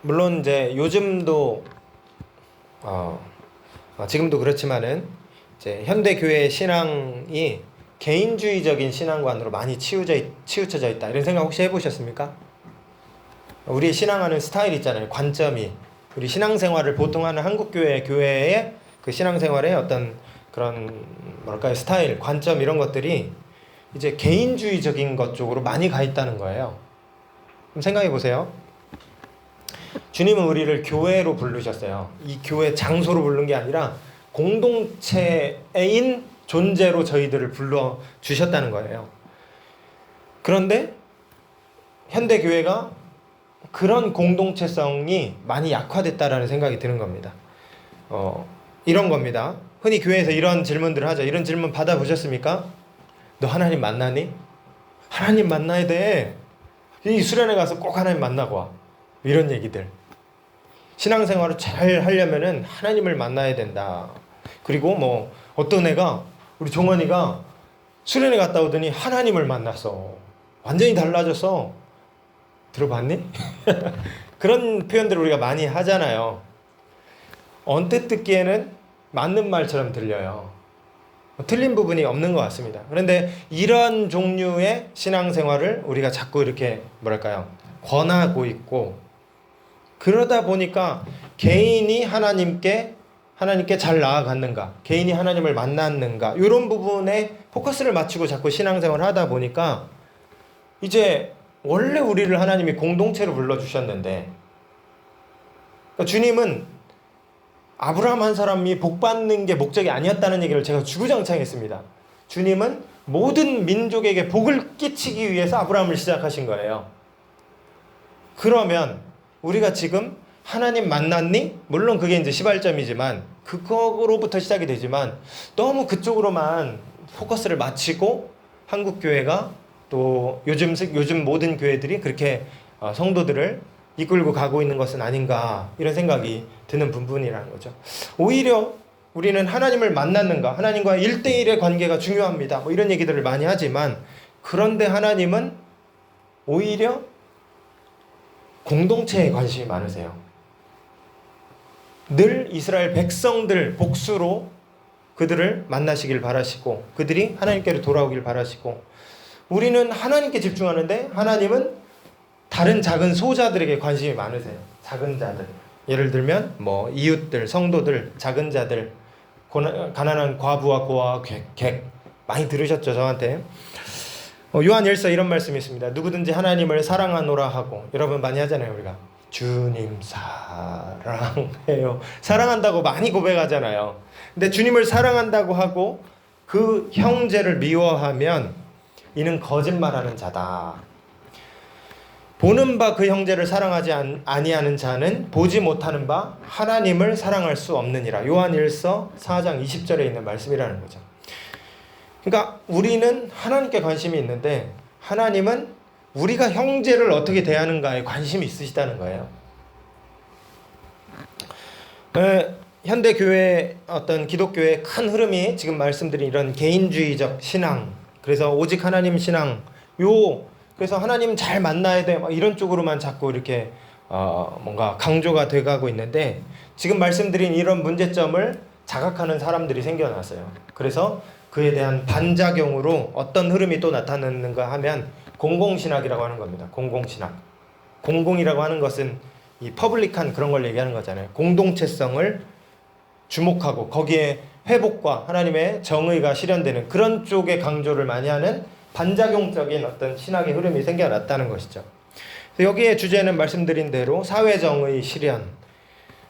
물론 이제 요즘도 지금도 그렇지만은 이제 현대 교회의 신앙이 개인주의적인 신앙관으로 많이 치우쳐져 있다, 이런 생각 혹시 해보셨습니까? 우리 신앙하는 스타일 있잖아요. 관점이 우리 신앙생활을 보통 하는 한국 교회의 그 신앙생활의 어떤 그런 뭐랄까요, 스타일, 관점, 이런 것들이 이제 개인주의적인 것 쪽으로 많이 가 있다는 거예요. 그럼 생각해 보세요. 주님은 우리를 교회로 부르셨어요. 이 교회 장소로 부른 게 아니라 공동체인 존재로 저희들을 불러 주셨다는 거예요. 그런데 현대 교회가 그런 공동체성이 많이 약화됐다라는 생각이 드는 겁니다. 이런 겁니다. 흔히 교회에서 이런 질문들을 하죠. 이런 질문 받아보셨습니까? 너 하나님 만나니? 하나님 만나야 돼. 이 수련회 가서 꼭 하나님 만나고 와. 이런 얘기들. 신앙생활을 잘 하려면은 하나님을 만나야 된다. 그리고 뭐 어떤 애가, 우리 종원이가 수련회 갔다 오더니 하나님을 만났어. 완전히 달라졌어. 들어봤니? 그런 표현들을 우리가 많이 하잖아요. 언뜻 듣기에는 맞는 말처럼 들려요. 틀린 부분이 없는 것 같습니다. 그런데 이런 종류의 신앙생활을 우리가 자꾸 이렇게 뭐랄까요, 권하고 있고, 그러다 보니까 개인이 하나님께 잘 나아갔는가, 개인이 하나님을 만났는가, 이런 부분에 포커스를 맞추고 자꾸 신앙생활을 하다 보니까 이제 원래 우리를 하나님이 공동체로 불러주셨는데, 그러니까 주님은 아브라함 한 사람이 복받는 게 목적이 아니었다는 얘기를 제가 주구장창 했습니다. 주님은 모든 민족에게 복을 끼치기 위해서 아브라함을 시작하신 거예요. 그러면 우리가 지금 하나님 만났니? 물론 그게 이제 시발점이지만, 그거로부터 시작이 되지만, 너무 그쪽으로만 포커스를 맞추고 한국 교회가 또 요즘 모든 교회들이 그렇게 성도들을 이끌고 가고 있는 것은 아닌가, 이런 생각이 드는 부분이라는 거죠. 오히려 우리는 하나님을 만났는가, 하나님과 1대1의 관계가 중요합니다, 뭐 이런 얘기들을 많이 하지만, 그런데 하나님은 오히려 공동체에 관심이 많으세요. 늘 이스라엘 백성들 복수로 그들을 만나시길 바라시고, 그들이 하나님께로 돌아오길 바라시고, 우리는 하나님께 집중하는데 하나님은 다른 작은 소자들에게 관심이 많으세요. 작은 자들, 예를 들면 뭐 이웃들, 성도들, 작은 자들, 가난한 과부와 고아와 객, 많이 들으셨죠, 저한테. 요한일서 이런 말씀이 있습니다. 누구든지 하나님을 사랑하노라 하고, 여러분 많이 하잖아요. 우리가 주님 사랑해요, 사랑한다고 많이 고백하잖아요. 근데 주님을 사랑한다고 하고 그 형제를 미워하면 이는 거짓말하는 자다. 보는 바 그 형제를 사랑하지 아니하는 자는 보지 못하는 바 하나님을 사랑할 수 없느니라. 요한일서 4장 20절에 있는 말씀이라는 거죠. 그러니까 우리는 하나님께 관심이 있는데, 하나님은 우리가 형제를 어떻게 대하는가에 관심이 있으시다는 거예요. 현대 교회, 어떤 기독교의 큰 흐름이 지금 말씀드린 이런 개인주의적 신앙, 그래서 오직 하나님 신앙, 그래서 하나님 잘 만나야 돼, 막 이런 쪽으로만 자꾸 이렇게 뭔가 강조가 돼가고 있는데, 지금 말씀드린 이런 문제점을 자각하는 사람들이 생겨났어요. 그래서 그에 대한 반작용으로 어떤 흐름이 또 나타나는가 하면 공공신학이라고 하는 겁니다. 공공신학. 공공이라고 하는 것은 이 퍼블릭한 그런 걸 얘기하는 거잖아요. 공동체성을 주목하고 거기에 회복과 하나님의 정의가 실현되는 그런 쪽에 강조를 많이 하는 반작용적인 어떤 신학의 흐름이 생겨났다는 것이죠. 여기에 주제는 말씀드린 대로 사회정의 실현,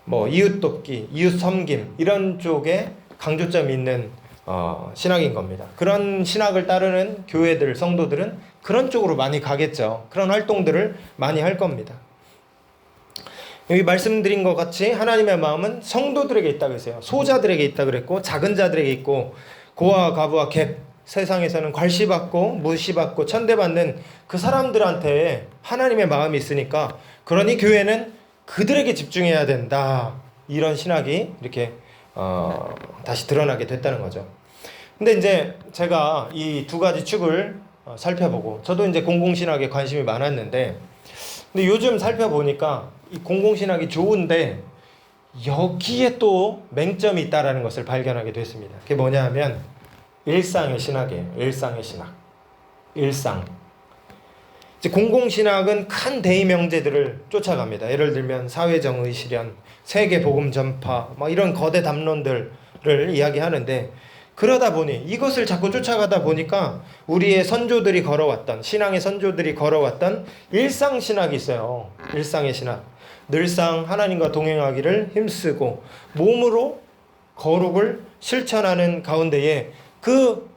뭐 이웃 돕기, 이웃 섬김, 이런 쪽에 강조점이 있는 신학인 겁니다. 그런 신학을 따르는 교회들, 성도들은 그런 쪽으로 많이 가겠죠. 그런 활동들을 많이 할 겁니다. 여기 말씀드린 것 같이 하나님의 마음은 성도들에게 있다고 했어요. 소자들에게 있다고 그랬고, 작은 자들에게 있고, 고아와 과부와 객, 세상에서는 괄시받고 무시받고 천대받는 그 사람들한테 하나님의 마음이 있으니까, 그러니 교회는 그들에게 집중해야 된다, 이런 신학이 이렇게 다시 드러나게 됐다는 거죠. 근데 이제 제가 이 두 가지 축을 살펴보고, 저도 이제 공공신학에 관심이 많았는데, 근데 요즘 살펴보니까 이 공공신학이 좋은데 여기에 또 맹점이 있다라는 것을 발견하게 됐습니다. 그게 뭐냐 하면 일상의 신학이에요. 일상의 신학. 일상. 이제 공공신학은 큰 대의 명제들을 쫓아갑니다. 예를 들면 사회정의 실현, 세계 복음 전파, 뭐 이런 거대 담론들을 이야기하는데, 그러다 보니 이것을 자꾸 쫓아가다 보니까 우리의 선조들이 걸어왔던, 신앙의 선조들이 걸어왔던 일상 신학이 있어요. 일상의 신학. 늘상 하나님과 동행하기를 힘쓰고 몸으로 거룩을 실천하는 가운데에 그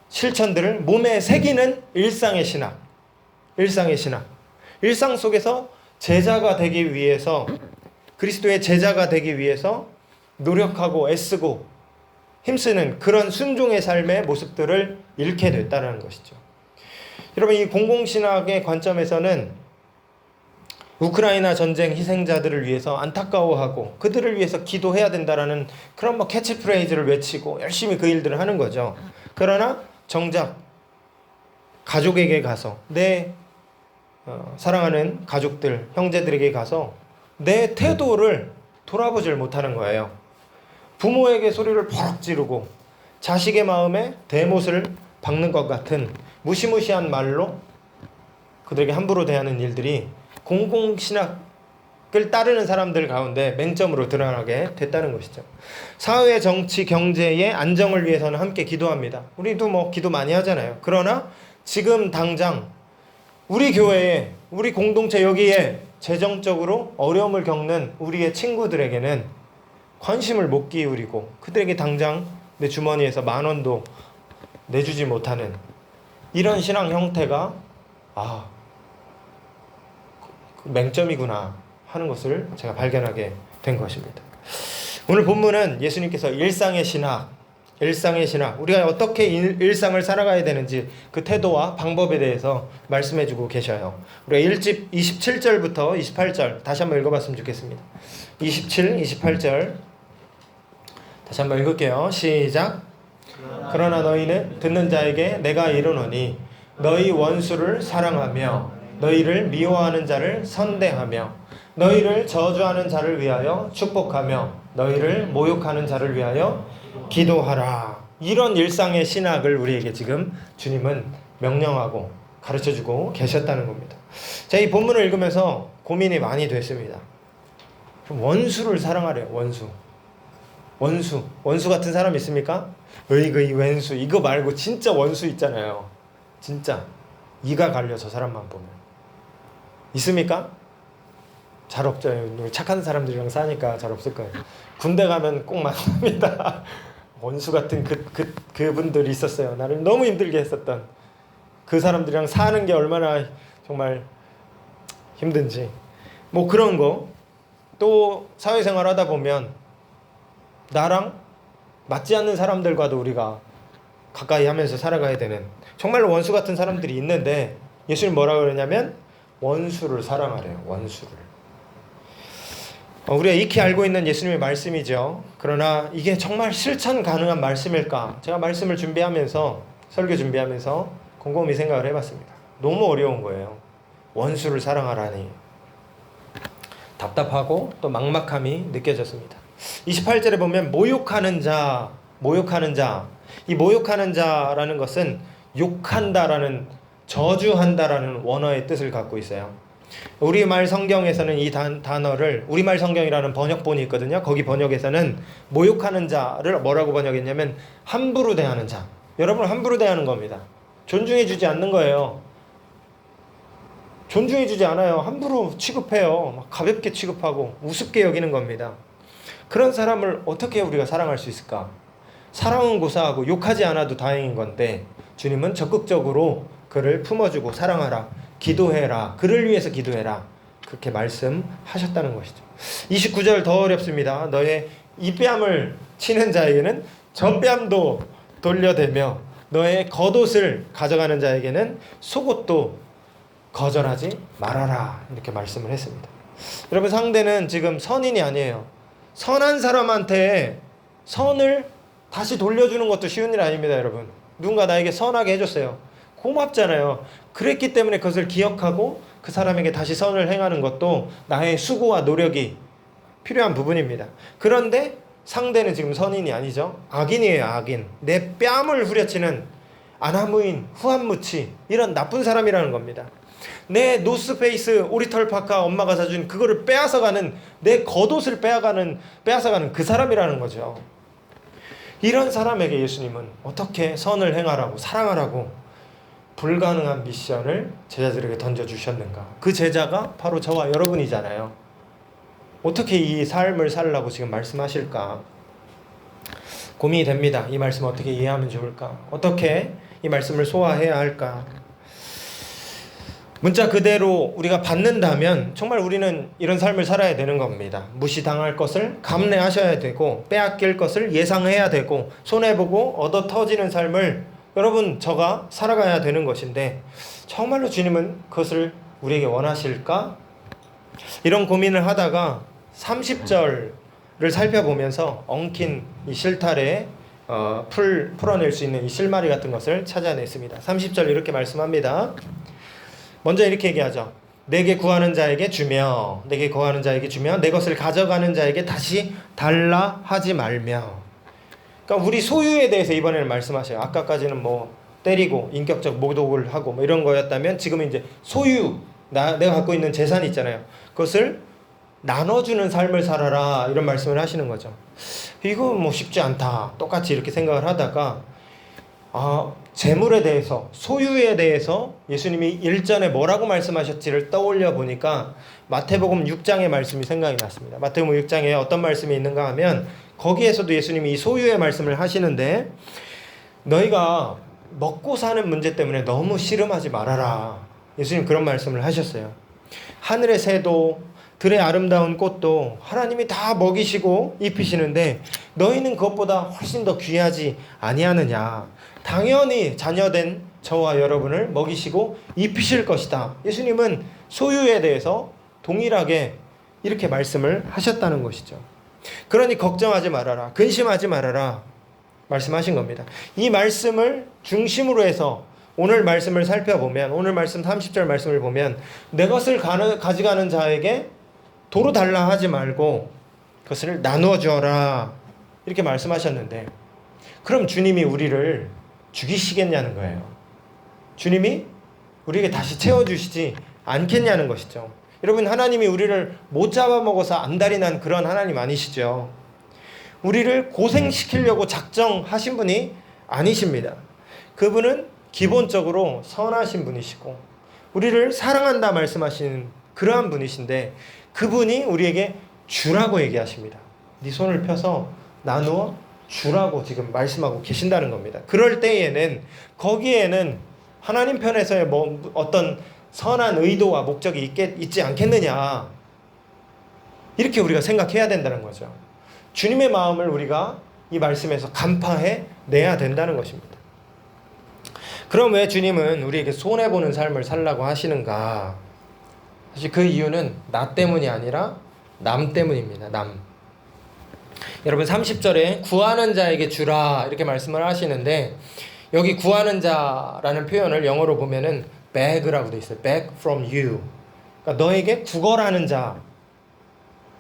실천들을 몸에 새기는 일상의 신학. 일상의 신학. 일상 속에서 제자가 되기 위해서, 그리스도의 제자가 되기 위해서 노력하고 애쓰고 힘쓰는 그런 순종의 삶의 모습들을 잃게 됐다는 것이죠. 여러분, 이 공공신학의 관점에서는 우크라이나 전쟁 희생자들을 위해서 안타까워하고 그들을 위해서 기도해야 된다라는 그런 캐치프레이즈를 외치고 열심히 그 일들을 하는 거죠. 그러나 정작 가족에게 가서, 내 사랑하는 가족들, 형제들에게 가서 내 태도를 돌아보질 못하는 거예요. 부모에게 소리를 버럭 지르고 자식의 마음에 대못을 박는 것 같은 무시무시한 말로 그들에게 함부로 대하는 일들이 공공신학을 따르는 사람들 가운데 맹점으로 드러나게 됐다는 것이죠. 사회, 정치, 경제의 안정을 위해서는 함께 기도합니다. 우리도 기도 많이 하잖아요. 그러나 지금 당장 우리 교회에, 우리 공동체 여기에 재정적으로 어려움을 겪는 우리의 친구들에게는 관심을 못 기울이고 그들에게 당장 내 주머니에서 10,000원도 내주지 못하는 이런 신앙 형태가 맹점이구나 하는 것을 제가 발견하게 된 것입니다. 오늘 본문은 예수님께서 일상의 신학, 우리가 어떻게 일상을 살아가야 되는지 그 태도와 방법에 대해서 말씀해주고 계셔요. 우리가 1집 27절부터 28절 다시 한번 읽어봤으면 좋겠습니다. 27, 28절 다시 한번 읽을게요. 시작. 그러나 너희는 듣는 자에게 내가 이르노니 너희 원수를 사랑하며 너희를 미워하는 자를 선대하며 너희를 저주하는 자를 위하여 축복하며 너희를 모욕하는 자를 위하여 기도하라. 이런 일상의 신학을 우리에게 지금 주님은 명령하고 가르쳐주고 계셨다는 겁니다. 제가 이 본문을 읽으면서 고민이 많이 됐습니다. 원수를 사랑하래요. 원수 같은 사람 있습니까? 으이그 이 왼수 이거 말고 진짜 원수 있잖아요. 진짜 이가 갈려 저 사람만 보면 있습니까? 잘 없죠. 착한 사람들이랑 사니까 잘 없을 거예요. 군대 가면 꼭 만납니다. 원수 같은 그분들이 있었어요. 나를 너무 힘들게 했었던 그 사람들이랑 사는 게 얼마나 정말 힘든지. 그런 거. 또 사회생활 하다 보면 나랑 맞지 않는 사람들과도 우리가 가까이 하면서 살아가야 되는 정말로 원수 같은 사람들이 있는데 예수님 뭐라고 그러냐면 원수를 사랑하래요. 원수를. 우리가 익히 알고 있는 예수님의 말씀이죠. 그러나 이게 정말 실천 가능한 말씀일까? 제가 말씀을 준비하면서, 설교 준비하면서 곰곰이 생각을 해봤습니다. 너무 어려운 거예요. 원수를 사랑하라니. 답답하고 또 막막함이 느껴졌습니다. 28절에 보면 모욕하는 자. 이 모욕하는 자라는 것은 욕한다라는, 저주한다라는 원어의 뜻을 갖고 있어요. 우리말 성경에서는 이 단어를, 우리말 성경이라는 번역본이 있거든요. 거기 번역에서는 모욕하는 자를 뭐라고 번역했냐면 함부로 대하는 자. 여러분 함부로 대하는 겁니다. 존중해주지 않는 거예요. 존중해주지 않아요. 함부로 취급해요. 가볍게 취급하고 우습게 여기는 겁니다. 그런 사람을 어떻게 우리가 사랑할 수 있을까? 사랑은 고사하고 욕하지 않아도 다행인 건데 주님은 적극적으로 그를 품어주고 사랑하라, 기도해라, 그를 위해서 기도해라, 그렇게 말씀하셨다는 것이죠. 29절 더 어렵습니다. 너의 이 뺨을 치는 자에게는 저 뺨도 돌려대며 너의 겉옷을 가져가는 자에게는 속옷도 거절하지 말아라, 이렇게 말씀을 했습니다. 여러분, 상대는 지금 선인이 아니에요. 선한 사람한테 선을 다시 돌려주는 것도 쉬운 일 아닙니다. 여러분, 누군가 나에게 선하게 해줬어요. 고맙잖아요. 그랬기 때문에 그것을 기억하고 그 사람에게 다시 선을 행하는 것도 나의 수고와 노력이 필요한 부분입니다. 그런데 상대는 지금 선인이 아니죠. 악인이에요. 악인. 내 뺨을 후려치는 아나무인, 후한무치, 이런 나쁜 사람이라는 겁니다. 내 노스페이스 오리털 파카 엄마가 사준 그거를 빼앗아가는, 내 겉옷을 빼앗아가는 그 사람이라는 거죠. 이런 사람에게 예수님은 어떻게 선을 행하라고, 사랑하라고 불가능한 미션을 제자들에게 던져주셨는가. 그 제자가 바로 저와 여러분이잖아요. 어떻게 이 삶을 살라고 지금 말씀하실까 고민이 됩니다. 이 말씀 어떻게 이해하면 좋을까? 어떻게 이 말씀을 소화해야 할까? 문자 그대로 우리가 받는다면 정말 우리는 이런 삶을 살아야 되는 겁니다. 무시당할 것을 감내하셔야 되고, 빼앗길 것을 예상해야 되고, 손해보고 얻어 터지는 삶을 여러분 저가 살아가야 되는 것인데, 정말로 주님은 그것을 우리에게 원하실까? 이런 고민을 하다가 30절을 살펴보면서 엉킨 이 실타래에 풀어낼 수 있는 이 실마리 같은 것을 찾아냈습니다. 30절 이렇게 말씀합니다. 먼저 이렇게 얘기하죠. 내게 구하는 자에게 주며, 내게 구하는 자에게 주며, 내 것을 가져가는 자에게 다시 달라 하지 말며. 그러니까 우리 소유에 대해서 이번에는 말씀하셔요. 아까까지는 뭐 때리고 인격적 모독을 하고 뭐 이런 거였다면, 지금은 이제 소유, 내가 갖고 있는 재산이 있잖아요. 그것을 나눠주는 삶을 살아라, 이런 말씀을 하시는 거죠. 이거 뭐 쉽지 않다, 똑같이 이렇게 생각을 하다가 재물에 대해서, 소유에 대해서 예수님이 일전에 뭐라고 말씀하셨지를 떠올려 보니까 마태복음 6장의 말씀이 생각이 났습니다. 마태복음 6장에 어떤 말씀이 있는가 하면, 거기에서도 예수님이 이 소유의 말씀을 하시는데, 너희가 먹고 사는 문제 때문에 너무 씨름하지 말아라, 예수님 그런 말씀을 하셨어요. 하늘의 새도 들의 아름다운 꽃도 하나님이 다 먹이시고 입히시는데 너희는 그것보다 훨씬 더 귀하지 아니하느냐. 당연히 자녀된 저와 여러분을 먹이시고 입히실 것이다. 예수님은 소유에 대해서 동일하게 이렇게 말씀을 하셨다는 것이죠. 그러니 걱정하지 말아라, 근심하지 말아라 말씀하신 겁니다. 이 말씀을 중심으로 해서 오늘 말씀을 살펴보면, 오늘 말씀 30절 말씀을 보면, 내 것을 가져가는 자에게 도로 달라 하지 말고 그것을 나누어 주어라, 이렇게 말씀하셨는데, 그럼 주님이 우리를 죽이시겠냐는 거예요. 주님이 우리에게 다시 채워주시지 않겠냐는 것이죠. 여러분, 하나님이 우리를 못 잡아먹어서 안달이 난 그런 하나님 아니시죠. 우리를 고생시키려고 작정하신 분이 아니십니다. 그분은 기본적으로 선하신 분이시고 우리를 사랑한다 말씀하시는 그러한 분이신데, 그분이 우리에게 주라고 얘기하십니다. 네 손을 펴서 나누어 주라고 지금 말씀하고 계신다는 겁니다. 그럴 때에는 거기에는 하나님 편에서의 뭐 어떤 선한 의도와 목적이 있지 않겠느냐, 이렇게 우리가 생각해야 된다는 거죠. 주님의 마음을 우리가 이 말씀에서 간파해 내야 된다는 것입니다. 그럼 왜 주님은 우리에게 손해보는 삶을 살라고 하시는가? 사실 그 이유는 나 때문이 아니라 남 때문입니다. 남. 여러분, 30절에 구하는 자에게 주라 이렇게 말씀을 하시는데, 여기 구하는 자라는 표현을 영어로 보면은 beg라고 돼 있어요. beg from you. 그러니까 너에게 구걸하는 자.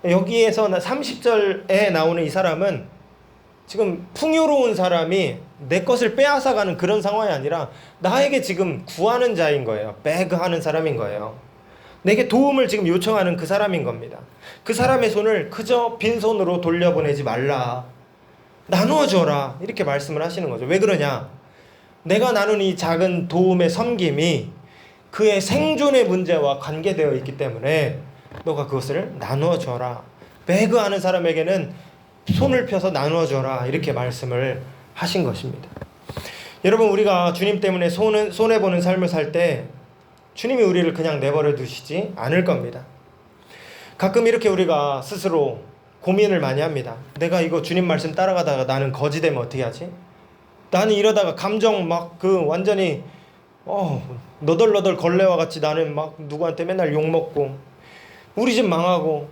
여기에서 30절에 나오는 이 사람은 지금 풍요로운 사람이 내 것을 빼앗아가는 그런 상황이 아니라 나에게 지금 구하는 자인 거예요. beg하는 사람인 거예요. 내게 도움을 지금 요청하는 그 사람인 겁니다. 그 사람의 손을 그저 빈손으로 돌려보내지 말라, 나누어 줘라, 이렇게 말씀을 하시는 거죠. 왜 그러냐? 내가 나눈 이 작은 도움의 섬김이 그의 생존의 문제와 관계되어 있기 때문에 너가 그것을 나누어 줘라. 배그하는 사람에게는 손을 펴서 나누어 줘라, 이렇게 말씀을 하신 것입니다. 여러분, 우리가 주님 때문에 손해보는 삶을 살 때 주님이 우리를 그냥 내버려 두시지 않을 겁니다. 가끔 이렇게 우리가 스스로 고민을 많이 합니다. 내가 이거 주님 말씀 따라가다가 나는 거지 되면 어떻게 하지? 나는 이러다가 감정 막 완전히 너덜너덜 걸레와 같이 나는 막 누구한테 맨날 욕먹고 우리 집 망하고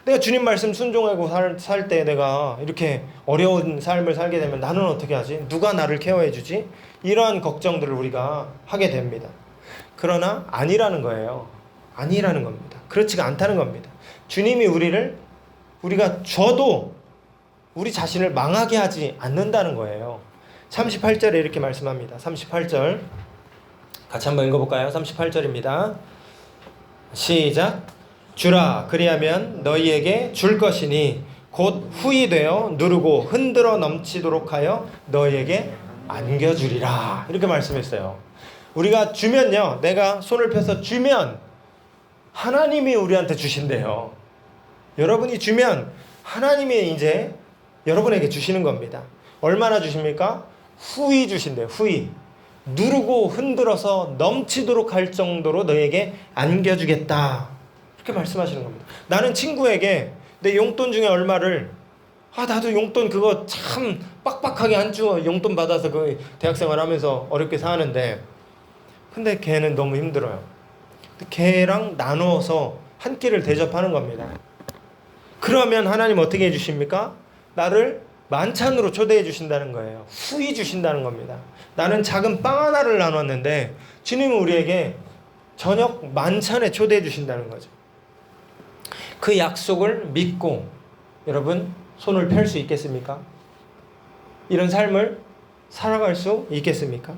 내가 주님 말씀 순종하고 살 때 내가 이렇게 어려운 삶을 살게 되면 나는 어떻게 하지? 누가 나를 케어해 주지? 이러한 걱정들을 우리가 하게 됩니다. 그러나 아니라는 거예요. 아니라는 겁니다. 그렇지가 않다는 겁니다. 주님이 우리가 줘도 우리 자신을 망하게 하지 않는다는 거예요. 38절에 이렇게 말씀합니다. 38절 같이 한번 읽어볼까요? 38절입니다. 시작. 주라 그리하면 너희에게 줄 것이니 곧 후히 되어 누르고 흔들어 넘치도록 하여 너희에게 안겨주리라. 이렇게 말씀했어요. 우리가 주면요, 내가 손을 펴서 주면 하나님이 우리한테 주신대요. 여러분이 주면 하나님이 이제 여러분에게 주시는 겁니다. 얼마나 주십니까? 후히 주신대요. 후히. 누르고 흔들어서 넘치도록 할 정도로 너에게 안겨주겠다. 이렇게 말씀하시는 겁니다. 나는 친구에게 내 용돈 중에 얼마를 나도 용돈 그거 참 빡빡하게 한 주 용돈 받아서 그 대학생활 하면서 어렵게 사는데 근데 걔는 너무 힘들어요. 걔랑 나누어서 한 끼를 대접하는 겁니다. 그러면 하나님 어떻게 해주십니까? 나를 만찬으로 초대해 주신다는 거예요. 후히 주신다는 겁니다. 나는 작은 빵 하나를 나눴는데 주님은 우리에게 저녁 만찬에 초대해 주신다는 거죠. 그 약속을 믿고 여러분 손을 펼 수 있겠습니까? 이런 삶을 살아갈 수 있겠습니까?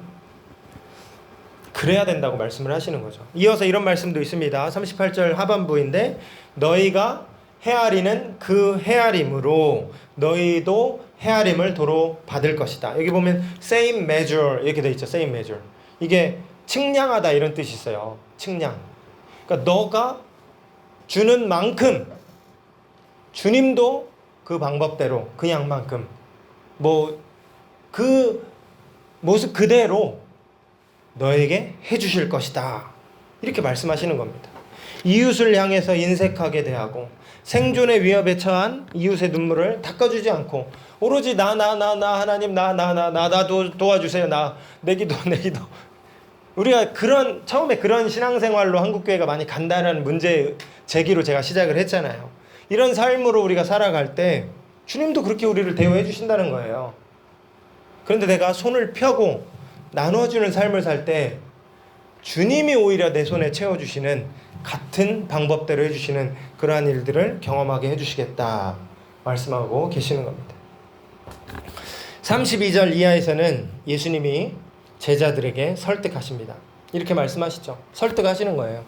그래야 된다고 말씀을 하시는 거죠. 이어서 이런 말씀도 있습니다. 38절 하반부인데 너희가 헤아리는 그 헤아림으로 너희도 헤아림을 도로 받을 것이다. 여기 보면 same measure 이렇게 돼 있죠. same measure. 이게 측량하다 이런 뜻이 있어요. 측량. 그러니까 너가 주는 만큼 주님도 그 방법대로 그 양만큼 그 모습 그대로 너에게 해주실 것이다. 이렇게 말씀하시는 겁니다. 이웃을 향해서 인색하게 대하고 생존의 위협에 처한 이웃의 눈물을 닦아주지 않고 오로지 나 하나님 나 도와주세요. 내 기도 우리가 처음에 그런 신앙생활로 한국교회가 많이 간다는 문제 제기로 제가 시작을 했잖아요. 이런 삶으로 우리가 살아갈 때 주님도 그렇게 우리를 대우해 주신다는 거예요. 그런데 내가 손을 펴고 나눠주는 삶을 살 때 주님이 오히려 내 손에 채워주시는 같은 방법대로 해주시는 그러한 일들을 경험하게 해주시겠다 말씀하고 계시는 겁니다. 32절 이하에서는 예수님이 제자들에게 설득하십니다. 이렇게 말씀하시죠. 설득하시는 거예요.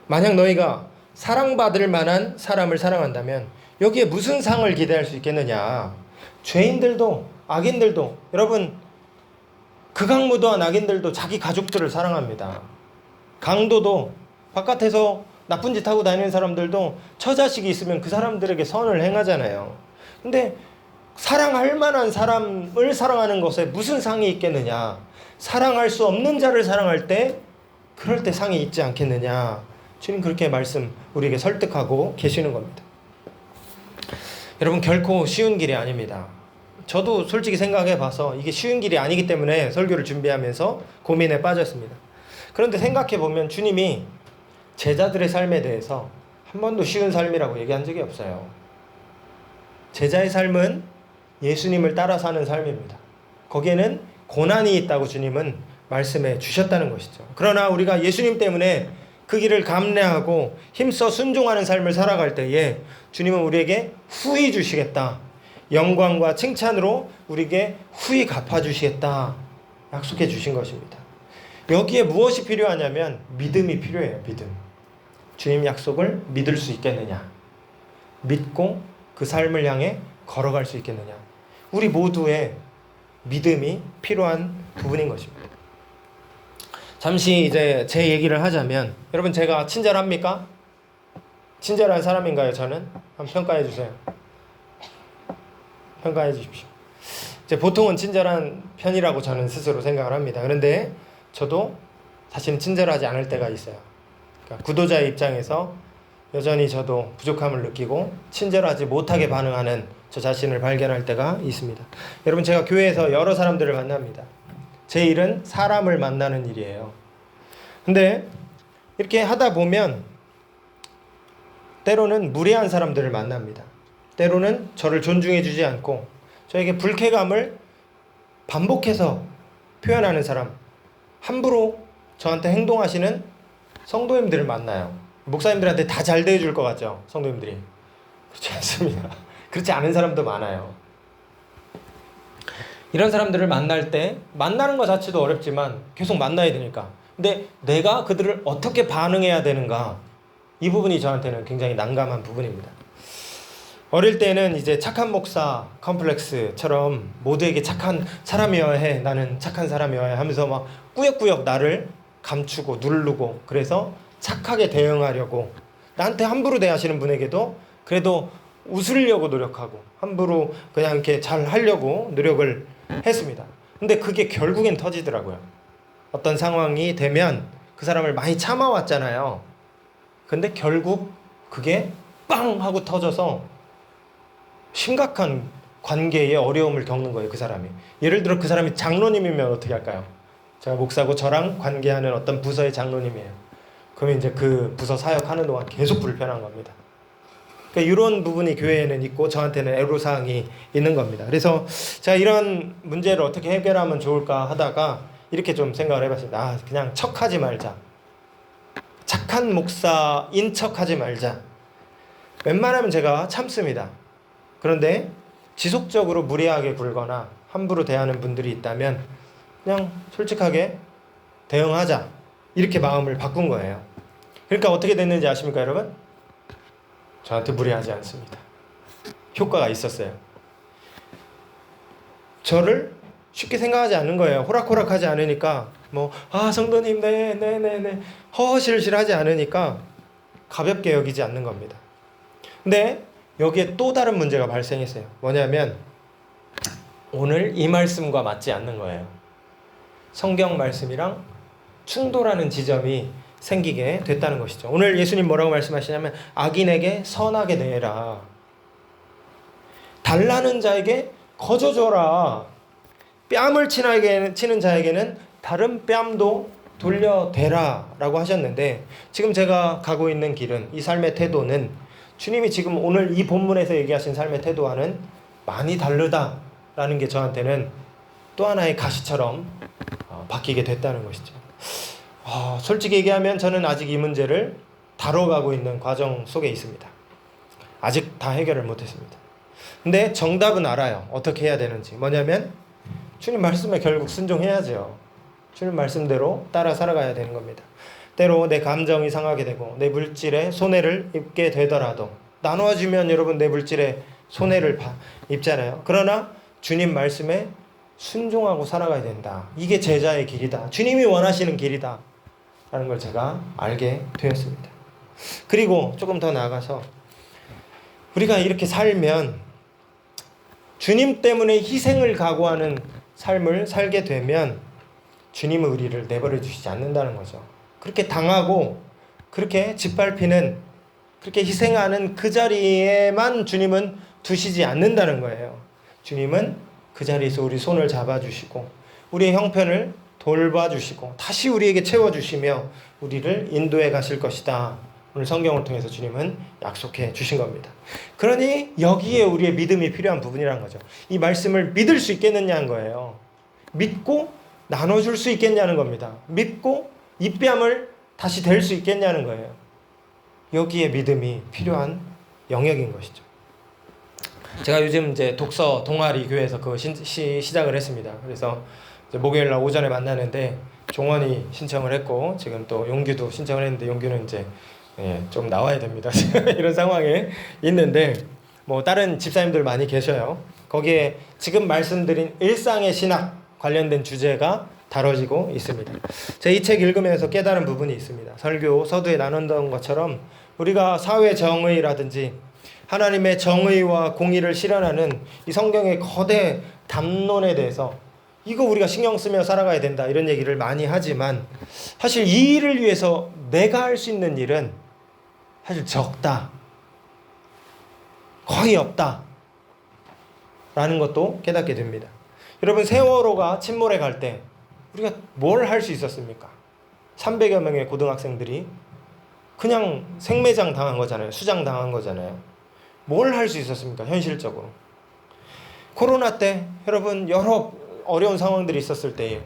만약 너희가 사랑받을 만한 사람을 사랑한다면 여기에 무슨 상을 기대할 수 있겠느냐. 죄인들도 악인들도 여러분 극악무도한 악인들도 자기 가족들을 사랑합니다. 강도도 바깥에서 나쁜 짓 하고 다니는 사람들도 처자식이 있으면 그 사람들에게 선을 행하잖아요. 근데 사랑할 만한 사람을 사랑하는 것에 무슨 상이 있겠느냐. 사랑할 수 없는 자를 사랑할 때 그럴 때 상이 있지 않겠느냐. 주님 그렇게 우리에게 설득하고 계시는 겁니다. 여러분 결코 쉬운 길이 아닙니다. 저도 솔직히 생각해 봐서 이게 쉬운 길이 아니기 때문에 설교를 준비하면서 고민에 빠졌습니다. 그런데 생각해 보면 주님이 제자들의 삶에 대해서 한 번도 쉬운 삶이라고 얘기한 적이 없어요. 제자의 삶은 예수님을 따라 사는 삶입니다. 거기에는 고난이 있다고 주님은 말씀해 주셨다는 것이죠. 그러나 우리가 예수님 때문에 그 길을 감내하고 힘써 순종하는 삶을 살아갈 때에 주님은 우리에게 후히 주시겠다. 영광과 칭찬으로 우리에게 후히 갚아주시겠다 약속해 주신 것입니다. 여기에 무엇이 필요하냐면 믿음이 필요해요. 믿음. 주님 약속을 믿을 수 있겠느냐. 믿고 그 삶을 향해 걸어갈 수 있겠느냐. 우리 모두의 믿음이 필요한 부분인 것입니다. 잠시 이제 제 얘기를 하자면 여러분 제가 친절합니까? 친절한 사람인가요? 저는? 한번 평가해 주세요. 평가해 주십시오. 보통은 친절한 편이라고 저는 스스로 생각을 합니다. 그런데 저도 사실은 친절하지 않을 때가 있어요. 그러니까 구도자의 입장에서 여전히 저도 부족함을 느끼고 친절하지 못하게 반응하는 저 자신을 발견할 때가 있습니다. 여러분 제가 교회에서 여러 사람들을 만납니다. 제 일은 사람을 만나는 일이에요. 근데 이렇게 하다 보면 때로는 무례한 사람들을 만납니다. 때로는 저를 존중해 주지 않고 저에게 불쾌감을 반복해서 표현하는 사람, 함부로 저한테 행동하시는 성도님들을 만나요. 목사님들한테 다 잘 대해줄 것 같죠? 성도님들이. 그렇지 않습니다. 그렇지 않은 사람도 많아요. 이런 사람들을 만날 때 만나는 것 자체도 어렵지만 계속 만나야 되니까. 근데 내가 그들을 어떻게 반응해야 되는가, 이 부분이 저한테는 굉장히 난감한 부분입니다. 어릴 때는 이제 착한 목사 컴플렉스처럼 모두에게 착한 사람이어야 해, 나는 착한 사람이어야 해 하면서 막 꾸역꾸역 나를 감추고 누르고, 그래서 착하게 대응하려고, 나한테 함부로 대하시는 분에게도 그래도 웃으려고 노력하고 함부로 그냥 이렇게 잘 하려고 노력을 했습니다. 근데 그게 결국엔 터지더라고요. 어떤 상황이 되면 그 사람을 많이 참아왔잖아요. 근데 결국 그게 빵 하고 터져서 심각한 관계에 어려움을 겪는 거예요, 그 사람이. 예를 들어 그 사람이 장로님이면 어떻게 할까요? 제가 목사고 저랑 관계하는 어떤 부서의 장로님이에요. 그러면 이제 그 부서 사역하는 동안 계속 불편한 겁니다. 그러니까 이런 부분이 교회에는 있고 저한테는 애로사항이 있는 겁니다. 그래서 제가 이런 문제를 어떻게 해결하면 좋을까 하다가 이렇게 좀 생각을 해봤습니다. 그냥 척하지 말자. 착한 목사인 척하지 말자. 웬만하면 제가 참습니다. 그런데 지속적으로 무례하게 굴거나 함부로 대하는 분들이 있다면 그냥 솔직하게 대응하자, 이렇게 마음을 바꾼 거예요. 그러니까 어떻게 됐는지 아십니까, 여러분? 저한테 무례하지 않습니다. 효과가 있었어요. 저를 쉽게 생각하지 않는 거예요. 호락호락하지 않으니까 성도님 네 허허실실하지 않으니까 가볍게 여기지 않는 겁니다. 근데 여기에 또 다른 문제가 발생했어요. 뭐냐면 오늘 이 말씀과 맞지 않는 거예요. 성경 말씀이랑 충돌하는 지점이 생기게 됐다는 것이죠. 오늘 예수님 뭐라고 말씀하시냐면 악인에게 선하게 대해라. 달라는 자에게 거저 줘라. 뺨을 치는 자에게는 다른 뺨도 돌려대라 라고 하셨는데, 지금 제가 가고 있는 길은, 이 삶의 태도는 주님이 지금 오늘 이 본문에서 얘기하신 삶의 태도와는 많이 다르다라는 게 저한테는 또 하나의 가시처럼 바뀌게 됐다는 것이죠. 솔직히 얘기하면 저는 아직 이 문제를 다뤄가고 있는 과정 속에 있습니다. 아직 다 해결을 못했습니다. 근데 정답은 알아요. 어떻게 해야 되는지. 뭐냐면 주님 말씀에 결국 순종해야죠. 주님 말씀대로 따라 살아가야 되는 겁니다. 때로 내 감정이 상하게 되고 내 물질에 손해를 입게 되더라도, 나눠주면 여러분 내 물질에 손해를 입잖아요. 그러나 주님 말씀에 순종하고 살아가야 된다. 이게 제자의 길이다. 주님이 원하시는 길이다 라는 걸 제가 알게 되었습니다. 그리고 조금 더 나아가서 우리가 이렇게 살면, 주님 때문에 희생을 각오하는 삶을 살게 되면 주님은 우리를 내버려 두시지 않는다는 거죠. 그렇게 당하고 그렇게 짓밟히는, 그렇게 희생하는 그 자리에만 주님은 두시지 않는다는 거예요. 주님은 그 자리에서 우리 손을 잡아주시고 우리의 형편을 돌봐주시고 다시 우리에게 채워주시며 우리를 인도해 가실 것이다. 오늘 성경을 통해서 주님은 약속해 주신 겁니다. 그러니 여기에 우리의 믿음이 필요한 부분이라는 거죠. 이 말씀을 믿을 수 있겠느냐는 거예요. 믿고 나눠줄 수 있겠냐는 겁니다. 믿고 이 뺨을 다시 댈 수 있겠냐는 거예요. 여기에 믿음이 필요한 영역인 것이죠. 제가 요즘 이제 독서 동아리 교회에서 그 시작을 했습니다. 그래서 이제 목요일 날 오전에 만나는데 종원이 신청을 했고 지금 또 용규도 신청을 했는데 용규는 이제 좀 나와야 됩니다. 이런 상황에 있는데 다른 집사님들 많이 계셔요. 거기에 지금 말씀드린 일상의 신학 관련된 주제가 다뤄지고 있습니다. 제가 이 책 읽으면서 깨달은 부분이 있습니다. 설교 서두에 나눴던 것처럼 우리가 사회 정의라든지 하나님의 정의와 공의를 실현하는 이 성경의 거대 담론에 대해서 이거 우리가 신경 쓰며 살아가야 된다 이런 얘기를 많이 하지만, 사실 이 일을 위해서 내가 할 수 있는 일은 사실 적다, 거의 없다 라는 것도 깨닫게 됩니다. 여러분, 세월호가 침몰해 갈 때 우리가 뭘 할 수 있었습니까? 300여 명의 고등학생들이 그냥 생매장 당한 거잖아요. 수장 당한 거잖아요. 뭘 할 수 있었습니까? 현실적으로. 코로나 때 여러분 여러 어려운 상황들이 있었을 때에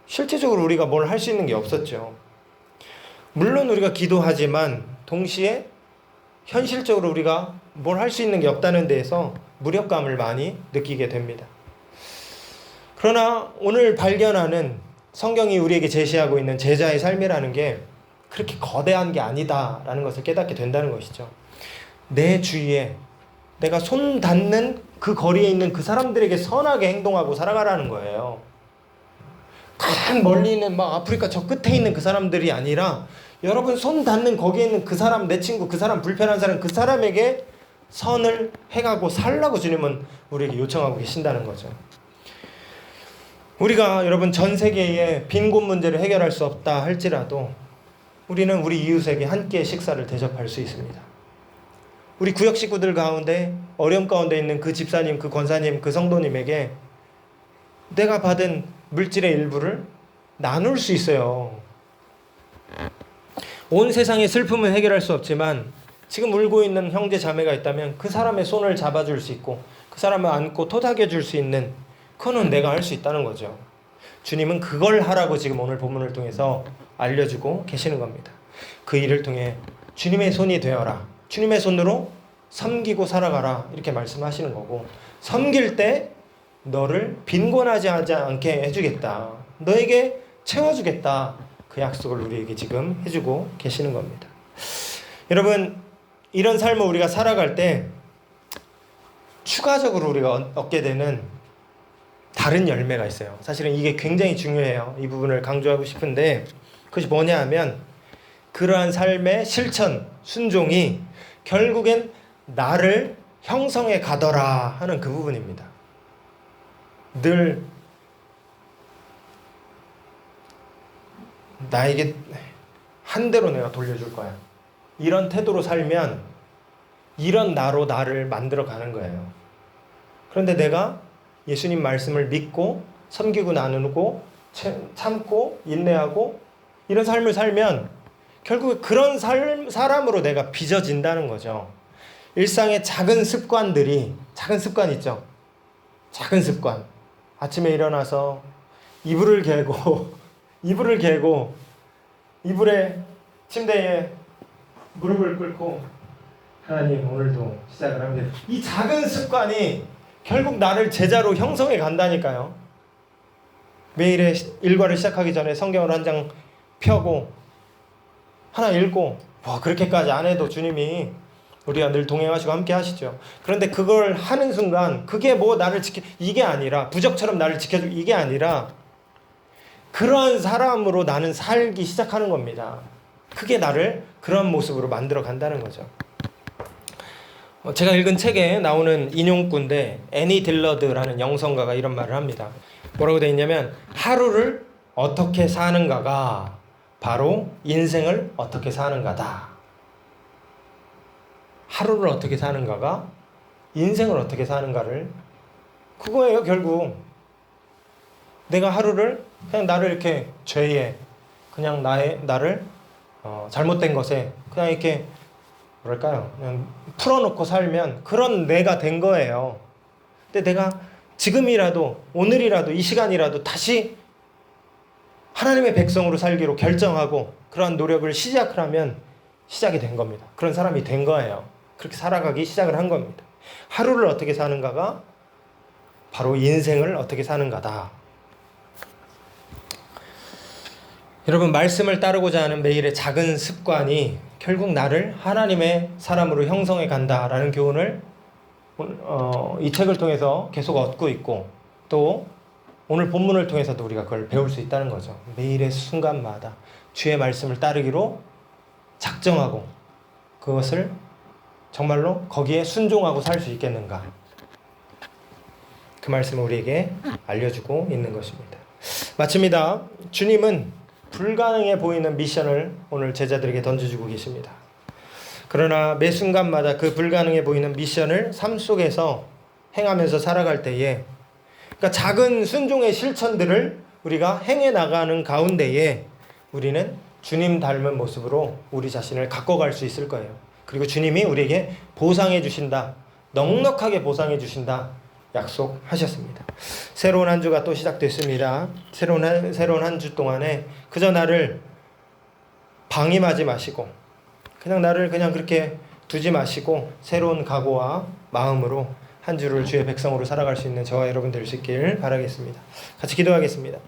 실제적으로 우리가 뭘 할 수 있는 게 없었죠. 물론 우리가 기도하지만 동시에 현실적으로 우리가 뭘 할 수 있는 게 없다는 데에서 무력감을 많이 느끼게 됩니다. 그러나 오늘 발견하는 성경이 우리에게 제시하고 있는 제자의 삶이라는 게 그렇게 거대한 게 아니다라는 것을 깨닫게 된다는 것이죠. 내 주위에 내가 손 닿는 그 거리에 있는 그 사람들에게 선하게 행동하고 살아가라는 거예요. 간 멀리 있는 막 아프리카 저 끝에 있는 그 사람들이 아니라 여러분 손 닿는 거기에 있는 그 사람, 내 친구, 그 사람, 불편한 사람, 그 사람에게 선을 행하고 살라고 주님은 우리에게 요청하고 계신다는 거죠. 우리가 여러분 전 세계의 빈곤 문제를 해결할 수 없다 할지라도 우리는 우리 이웃에게 한 끼의 식사를 대접할 수 있습니다. 우리 구역 식구들 가운데 어려움 가운데 있는 그 집사님, 그 권사님, 그 성도님에게 내가 받은 물질의 일부를 나눌 수 있어요. 온 세상의 슬픔은 해결할 수 없지만 지금 울고 있는 형제 자매가 있다면 그 사람의 손을 잡아줄 수 있고 그 사람을 안고 토닥여줄 수 있는 그거는 내가 할 수 있다는 거죠. 주님은 그걸 하라고 지금 오늘 본문을 통해서 알려주고 계시는 겁니다. 그 일을 통해 주님의 손이 되어라. 주님의 손으로 섬기고 살아가라. 이렇게 말씀하시는 거고 섬길 때 너를 빈곤하지 않게 해주겠다. 너에게 채워주겠다. 그 약속을 우리에게 지금 해주고 계시는 겁니다. 여러분 이런 삶을 우리가 살아갈 때 추가적으로 우리가 얻게 되는 다른 열매가 있어요. 사실은 이게 굉장히 중요해요. 이 부분을 강조하고 싶은데 그것이 뭐냐 하면 그러한 삶의 실천, 순종이 결국엔 나를 형성해 가더라 하는 그 부분입니다. 늘 나에게 한 대로 내가 돌려줄 거야. 이런 태도로 살면 이런 나로 나를 만들어 가는 거예요. 그런데 내가 예수님 말씀을 믿고 섬기고 나누고 참고 인내하고 이런 삶을 살면 결국 그런 사람으로 내가 빚어진다는 거죠. 일상의 작은 습관들이 작은 습관 있죠. 작은 습관. 아침에 일어나서 이불을 개고 이불에 침대에 무릎을 꿇고 하나님 오늘도 시작을 합니다. 이 작은 습관이 결국 나를 제자로 형성해 간다니까요. 매일의 일과를 시작하기 전에 성경을 한 장 펴고 하나 읽고 와 그렇게까지 안 해도 주님이 우리가 늘 동행하시고 함께 하시죠. 그런데 그걸 하는 순간 그게 뭐 나를 이게 아니라 부적처럼 나를 지켜주고 이게 아니라 그러한 사람으로 나는 살기 시작하는 겁니다. 그게 나를 그런 모습으로 만들어 간다는 거죠. 제가 읽은 책에 나오는 인용구인데 애니 딜러드라는 영성가가 이런 말을 합니다. 뭐라고 되어 있냐면 하루를 어떻게 사는가가 바로 인생을 어떻게 사는가다. 하루를 어떻게 사는가가 인생을 어떻게 사는가를 그거예요. 결국 내가 하루를 그냥 나를 이렇게 죄에 그냥 나를 잘못된 것에 그냥 이렇게 뭐랄까요? 그냥 풀어놓고 살면 그런 내가 된 거예요. 근데 내가 지금이라도 오늘이라도 이 시간이라도 다시 하나님의 백성으로 살기로 결정하고 그러한 노력을 시작을 하면 시작이 된 겁니다. 그런 사람이 된 거예요. 그렇게 살아가기 시작을 한 겁니다. 하루를 어떻게 사는가가 바로 인생을 어떻게 사는가다. 여러분 말씀을 따르고자 하는 매일의 작은 습관이 결국 나를 하나님의 사람으로 형성해 간다라는 교훈을 이 책을 통해서 계속 얻고 있고 또 오늘 본문을 통해서도 우리가 그걸 배울 수 있다는 거죠. 매일의 순간마다 주의 말씀을 따르기로 작정하고 그것을 정말로 거기에 순종하고 살 수 있겠는가. 그 말씀을 우리에게 알려주고 있는 것입니다. 마칩니다. 주님은 불가능해 보이는 미션을 오늘 제자들에게 던져주고 계십니다. 그러나 매 순간마다 그 불가능해 보이는 미션을 삶 속에서 행하면서 살아갈 때에 그러니까 작은 순종의 실천들을 우리가 행해 나가는 가운데에 우리는 주님 닮은 모습으로 우리 자신을 가꿔갈 수 있을 거예요. 그리고 주님이 우리에게 보상해 주신다. 넉넉하게 보상해 주신다. 약속하셨습니다. 새로운 한 주가 또 시작됐습니다. 새로운 한 주 동안에 그저 나를 방임하지 마시고 그냥 나를 그냥 그렇게 두지 마시고 새로운 각오와 마음으로 한 주를 주의 백성으로 살아갈 수 있는 저와 여러분 될 수 있길 바라겠습니다. 같이 기도하겠습니다.